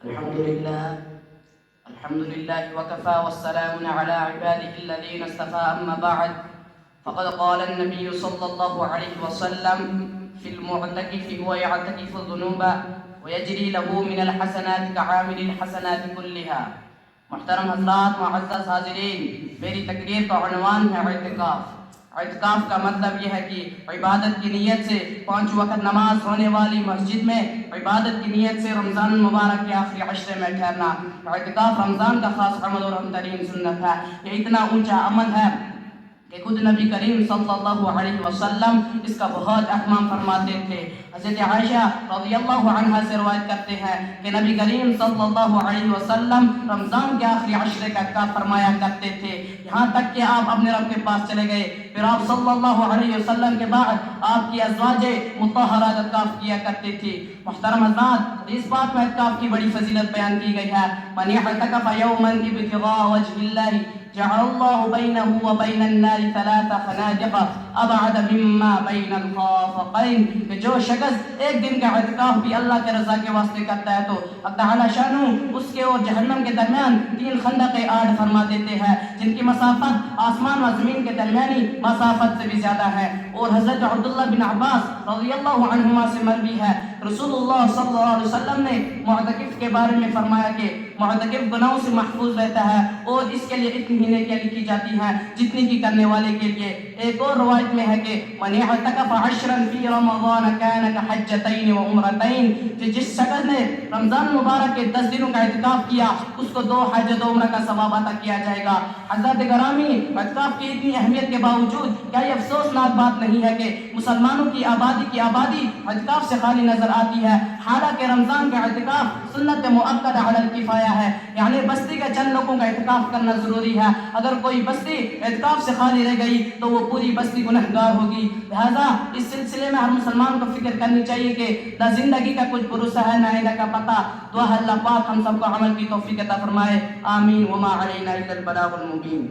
الحمد لله وكفى والسلام على عباده الذين اصطفى أما بعد فقد قال النبي صلى الله عليه وسلم في المعتكف هو يعتكف الذنوب ويجري له من الحسنات كعامل الحسنات كلها. محترم حضرات، معزز حاضرین، میری تقریر کا عنوان ہے اعتکاف. اعتکاف کا مطلب یہ ہے کہ عبادت کی نیت سے 5 وقت نماز ہونے والی مسجد میں عبادت کی نیت سے رمضان المبارک کے آخری عشرے میں ٹھہرنا. اعتکاف رمضان کا خاص عمل اور اہم ترین سنت ہے. یہ اتنا اونچا عمل ہے کہ خود نبی کریم صلی اللہ علیہ وسلم اس کا بہت اہتمام فرماتے تھے. حضرت عائشہ رضی اللہ عنہا سے روایت کرتے ہیں کہ نبی کریم صلی اللہ علیہ وسلم رمضان کے آخری عشرے کا اعتکاف فرمایا کرتے تھے، یہاں تک کہ آپ اپنے رب کے پاس چلے گئے. پھر آپ صلی اللہ علیہ وسلم کے بعد آپ کی ازواج مطہرات اعتکاف کیا کرتے تھی. محترم حضرات، اس بات میں اعتکاف کی بڑی فضیلت بیان کی گئی ہے. من اعتکف یوما ابتغاء وجہ اللہ جعل اللہ بینہ وبین النار 3 خناجق ابعد مما بین الخافقین. کہ جو شخص ایک دن کا اعتکاف بھی اللہ کے رضا کے واسطے کرتا ہے تو اللہ تعالی شانہ اس کے اور جہنم کے درمیان 3 خندق آڑ فرما دیتے ہیں، جن کی مسافت آسمان و زمین کے درمیانی مسافت سے بھی زیادہ ہے. اور حضرت عبداللہ بن عباس رضی اللہ عنہما سے مروی ہے، رسول اللہ صلی اللہ علیہ وسلم نے معتکف کے بارے میں فرمایا کہ معتکف گناہوں سے محفوظ رہتا ہے اور اس کے لیے اتنی ہی نیکیاں لکھی جاتی ہیں جتنی کی کرنے والے کے لیے. ایک اور روایت میں ہے کہ من اعتکف 10 فی رمضان کان کحجتین و عمرتین. جس شخص نے رمضان مبارک کے 10 دنوں کا اعتکاف کیا اس کو 2 حج و عمرہ کا ثواب عطا کیا جائے گا. حضرات گرامی، اعتکاف کی اتنی اہمیت کے باوجود کیا یہ افسوسناک بات نہیں ہے کہ مسلمانوں کی آبادی اعتکاف سے خالی نظر آتی ہے، حالانکہ رمضان کا اعتکاف سنت مؤکدہ علی الکفایہ ہے، یعنی بستی کے چند لوگوں کا اعتکاف کرنا ضروری ہے. اگر کوئی بستی اعتکاف سے خالی رہ گئی تو وہ پوری بستی گنہگار ہوگی. لہذا اس سلسلے میں ہر مسلمان کو فکر کرنی چاہیے کہ نہ زندگی کا کچھ بھروسہ ہے نہ آئندہ کا پتہ. دعا ہے اللہ پاک ہم سب کو عمل کی توفیق عطا فرمائے. آمین. وما علینا الا البلاغ المبین.